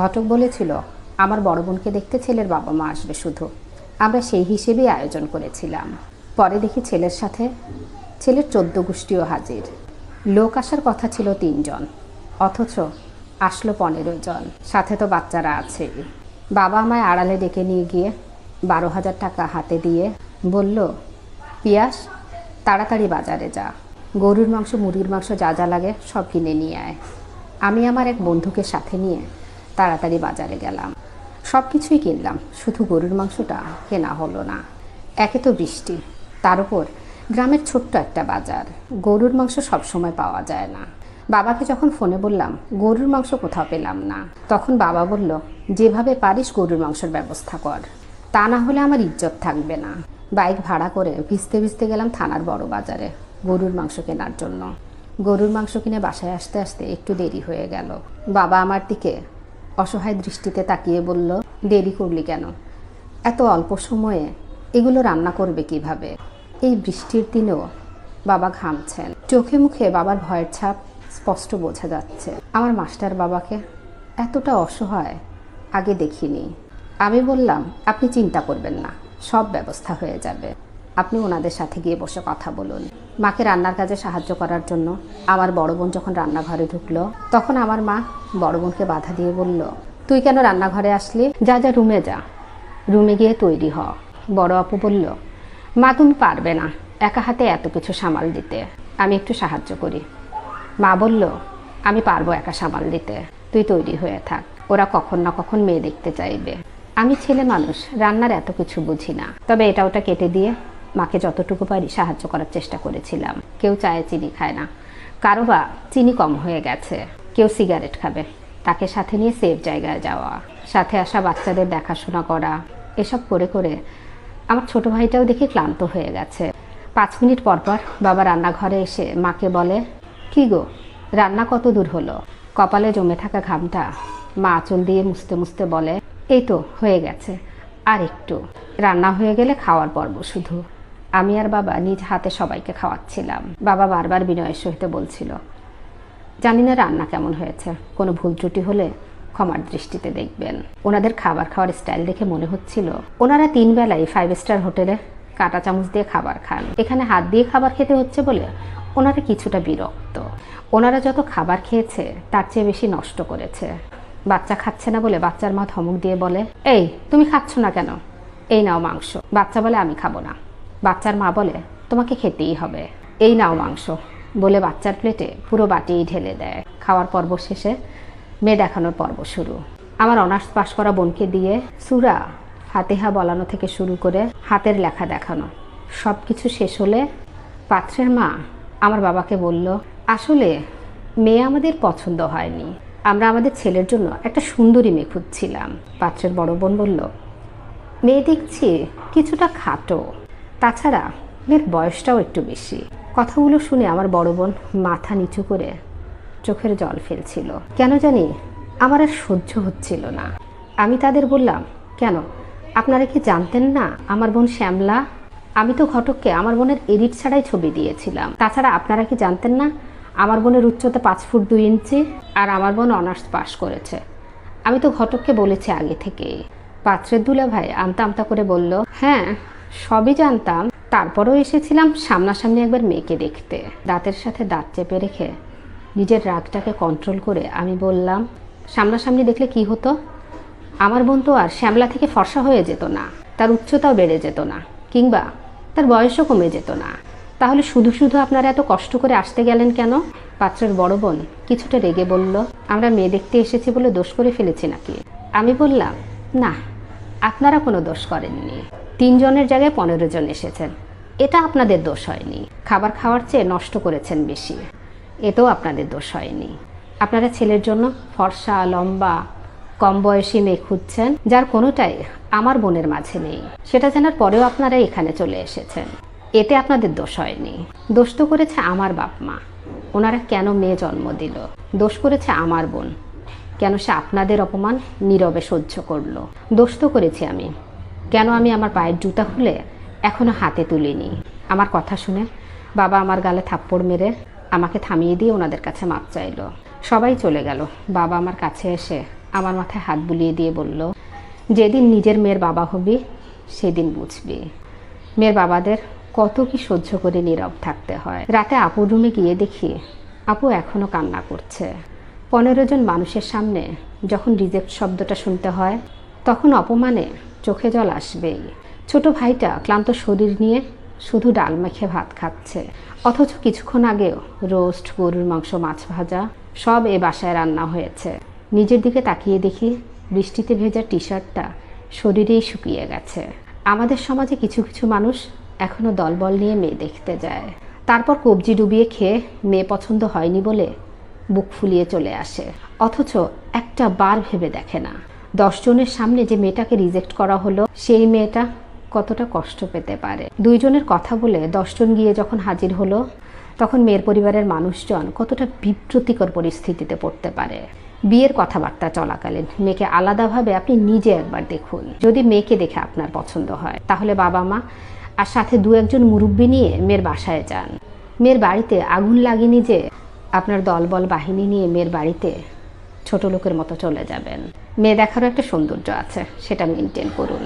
ঘটক বলেছিল আমার বড় বোনকে দেখতে ছেলের বাবা মা আসবে শুধু। আমরা সেই হিসেবেই আয়োজন করেছিলাম। পরে দেখি ছেলের সাথে ছেলের 14 গোষ্ঠীও হাজির। লোক আসার কথা ছিল 3 জন, অথচ আসলো 15 জন। সাথে তো বাচ্চারা আছেই। বাবা আমায় আড়ালে ডেকে নিয়ে গিয়ে 12,000 টাকা হাতে দিয়ে বলল, পিয়াস, তাড়াতাড়ি বাজারে যা, গরুর মাংস মুরগির মাংস যা যা লাগে সব কিনে নিয়ে আয়। আমি আমার এক বন্ধুকে সাথে নিয়ে তাড়াতাড়ি বাজারে গেলাম। সব কিছুই কিনলাম, শুধু গরুর মাংসটা কেনা হলো না। একে তো বৃষ্টি, তার উপর গ্রামের ছোট্ট একটা বাজার, গরুর মাংস সবসময় পাওয়া যায় না। বাবাকে যখন ফোনে বললাম গরুর মাংস কোথাও পেলাম না, তখন বাবা বলল, যেভাবে পারিস গরুর মাংসের ব্যবস্থা কর, তা না হলে আমার ইজ্জত থাকবে না। বাইক ভাড়া করে ভিজতে ভিজতে গেলাম থানার বড় বাজারে গরুর মাংস কেনার জন্য। গরুর মাংস কিনে বাসায় আসতে আসতে একটু দেরি হয়ে গেল। বাবা আমার দিকে অসহায় দৃষ্টিতে তাকিয়ে বলল, দেরি করলি কেন? এত অল্প সময়ে এগুলো রান্না করবে কিভাবে? এই বৃষ্টির দিনেও বাবা ঘামছেন। চোখে মুখে বাবার ভয়ের ছাপ স্পষ্ট বোঝা যাচ্ছে। আমার মাস্টার বাবাকে এতটা অসহায় আগে দেখিনি। আমি বললাম, আপনি চিন্তা করবেন না, সব ব্যবস্থা হয়ে যাবে। আপনি ওনাদের সাথে গিয়ে বসে কথা বলুন। মাকে রান্নার কাজে সাহায্য করার জন্য আমার বড় বোন যখন রান্নাঘরে ঢুকলো, তখন আমার মা বড় বোনকে বাধা দিয়ে বলল, তুই কেন রান্নাঘরে আসলি? যা যা রুমে যা, রুমে গিয়ে তৈরি হ। বড় আপু বলল, মা তুমি পারবে না একা হাতে এত কিছু সামাল দিতে, আমি একটু সাহায্য করি। মা বলল, আমি পারবো একা সামাল দিতে, তুই তৈরি হয়ে থাক, ওরা কখন না কখন মেয়ে দেখতে চাইবে। আমি ছেলে মানুষ, রান্নার এত কিছু বুঝি না, তবে এটা ওটা কেটে দিয়ে মাকে যতটুকু পারি সাহায্য করার চেষ্টা করেছিলাম। কেউ চায়ে চিনি খায় না, কারো বা চিনি কম হয়ে গেছে, কেউ সিগারেট খাবে, তাকে সাথে নিয়ে সেফ জায়গায় যাওয়া, সাথে আসা বাচ্চাদের দেখাশোনা করা, এসব করে করে আমার ছোট ভাইটাও দেখে ক্লান্ত হয়ে গেছে। 5 মিনিট পর পর বাবা রান্নাঘরে এসে মাকে বলে, কি গো, রান্না কত দূর হলো? কপালে জমে থাকা ঘামটা মা আঁচল দিয়ে মুছতে মুছতে বলে, এই তো হয়ে গেছে, আর একটু। রান্না হয়ে গেলে খাওয়ার পর্ব শুধু। আমি আর বাবা নিজ হাতে সবাইকে খাওয়াচ্ছিলাম। বাবা বারবার বিনয়ের সহিত বলছিল, জানি না রান্না কেমন হয়েছে, কোনো ভুল ত্রুটি হলে ক্ষমার দৃষ্টিতে দেখবেন। ওনাদের খাবার খাওয়ার স্টাইল দেখে মনে হচ্ছিল ওনারা 3 বেলায় 5 স্টার হোটেলে কাঁটা চামচ দিয়ে খাবার খান, এখানে হাত দিয়ে খাবার খেতে হচ্ছে বলে ওনারা কিছুটা বিরক্ত। ওনারা যত খাবার খেয়েছে তার চেয়ে বেশি নষ্ট করেছে। বাচ্চা খাচ্ছে না বলে বাচ্চার মা ধমক দিয়ে বলে, এই তুমি খাচ্ছ না কেন? এই নাও মাংস। বাচ্চা বলে, আমি খাবো না। বাচ্চার মা বলে, তোমাকে খেতেই হবে, এই নাও মাংস বলে বাচ্চার প্লেটে পুরো বাটিই ঢেলে দেয়। খাওয়ার পর্ব শেষে মেয়ে দেখানোর পর্ব শুরু। আমার অনার্স পাশ করা বোনকে দিয়ে সূরা ফাতিহা বলানো থেকে শুরু করে হাতের লেখা দেখানো, সব কিছু শেষ হলে পাত্রের মা আমার বাবাকে বলল, আসলে মেয়ে আমাদের পছন্দ হয়নি, আমরা আমাদের ছেলের জন্য একটা সুন্দরী মেয়ে খুঁজছিলাম। পাত্রের বড় বোন বলল, মেয়ে দেখছি কিছুটা খাটো, তাছাড়া মেয়ের বয়সটাও একটু বেশি। কথাগুলো শুনে আমার বড় বোন মাথা নিচু করে চোখের জল ফেলছিল। কেন জানি আমার আর সহ্য হচ্ছিল না। আমি তাদের বললাম, কেন আপনারা কি জানতেন না আমার বোন শ্যামলা? আমি তো ঘটককে আমার বোনের এডিট ছাড়াই ছবি দিয়েছিলাম। তাছাড়া আপনারা কি জানতেন না আমার বোনের উচ্চতা 5 ফুট 2 ইঞ্চি আর আমার বোন অনার্স পাশ করেছে? আমি তো ঘটককে বলেছি আগে থেকেই। পাত্রের দুলাভাই আমতা আমতা করে বলল, হ্যাঁ সবই জানতাম, তারপরেও এসেছিলাম সামনাসামনি একবার মেয়েকে দেখতে। দাঁতের সাথে দাঁত চেপে রেখে নিজের রাগটাকে কন্ট্রোল করে আমি বললাম, সামনাসামনি দেখলে কি হতো? আমার বোন তো আর শ্যামলা থেকে ফর্সা হয়ে যেত না, তার উচ্চতাও বেড়ে যেত না, কিংবা তার বয়সও কমে যেত না। তাহলে শুধু শুধু আপনারা এত কষ্ট করে আসতে গেলেন কেন? পাত্রের বড় বোন কিছুটা রেগে বলল, আমরা মেয়ে দেখতে এসেছি বলে দোষ করে ফেলেছি নাকি? আমি বললাম, না, আপনারা কোনো দোষ করেননি। 3 জনের জায়গায় 15 জন এসেছেন, এটা আপনাদের দোষ হয়নি। খাবার খাওয়ার চেয়ে নষ্ট করেছেন বেশি, এতেও আপনাদের দোষ হয়নি। আপনারা ছেলের জন্য ফর্সা লম্বা কম বয়সী মেয়ে খুঁজছেন, যার কোনোটাই আমার বোনের মাঝে নেই। সেটা জানার পরেও আপনারা এখানে চলে এসেছেন, এতে আপনাদের দোষ হয়নি। দোষ তো করেছে আমার বাপ মা, ওনারা কেন মেয়ে জন্ম দিল। দোষ করেছে আমার বোন, কেন সে আপনাদের অপমান নীরবে সহ্য করলো। দোষ তো করেছি আমি, কেন আমি আমার পায়ের জুতা খুলে এখনো হাতে তুলিনি। আমার কথা শুনে বাবা আমার গালে থাপ্পড় মেরে আমাকে থামিয়ে দিয়ে ওনাদের কাছে মাপ চাইলো। সবাই চলে গেল। বাবা আমার কাছে এসে আমার মাথায় হাত বুলিয়ে দিয়ে বলল, যেদিন নিজের মেয়ের বাবা হবি সেদিন বুঝবি মেয়ের বাবাদের কত কি সহ্য করে নীরব থাকতে হয়। রাতে আপুর রুমে গিয়ে দেখি আপু এখনও কান্না করছে। 15 জন মানুষের সামনে যখন রিজেক্ট শব্দটা শুনতে হয় তখন অপমানে চোখে জল আসবেই। ছোট ভাইটা ক্লান্ত শরীর নিয়ে শুধু ডাল মেখে ভাত খাচ্ছে, অথচ কিছুক্ষণ আগেও রোস্ট, গরুর মাংস, মাছ ভাজা সব এ বাসায় রান্না হয়েছে। নিজের দিকে তাকিয়ে দেখি বৃষ্টিতে ভেজা টি শার্টটা শরীরেই শুকিয়ে গেছে। আমাদের সমাজে কিছু কিছু মানুষ এখনও দলবল নিয়ে মেয়ে দেখতে যায়, তারপর কবজি ডুবিয়ে খেয়ে মেয়ে পছন্দ হয়নি বলে বুক ফুলিয়ে চলে আসে, অথচ একটা বার ভেবে দেখে না 10 জনের সামনে যে মেয়েটাকে রিজেক্ট করা হলো সেই মেয়েটা কতটা কষ্ট পেতে পারে। 2 জনের কথা বলে 10 জন গিয়ে যখন হাজির হলো তখন মেয়ের পরিবারের মানুষজন কতটা বিব্রতিকর পরিস্থিতিতে পড়তে পারে। বিয়ের কথাবার্তা চলাকালীন মেয়েকে আলাদাভাবে আপনি নিজে একবার দেখুন। যদি মেয়েকে দেখে আপনার পছন্দ হয় তাহলে বাবা মা আর সাথে 2-1 জন মুরব্বি নিয়ে মেয়ের বাসায় যান। মেয়ের বাড়িতে আগুন লাগেনি যে আপনার দলবল বাহিনী নিয়ে মেয়ের বাড়িতে ছোট লোকের মতো চলে যাবেন। মেয়ে দেখারও একটা সৌন্দর্য আছে, সেটা মেনটেন করুন।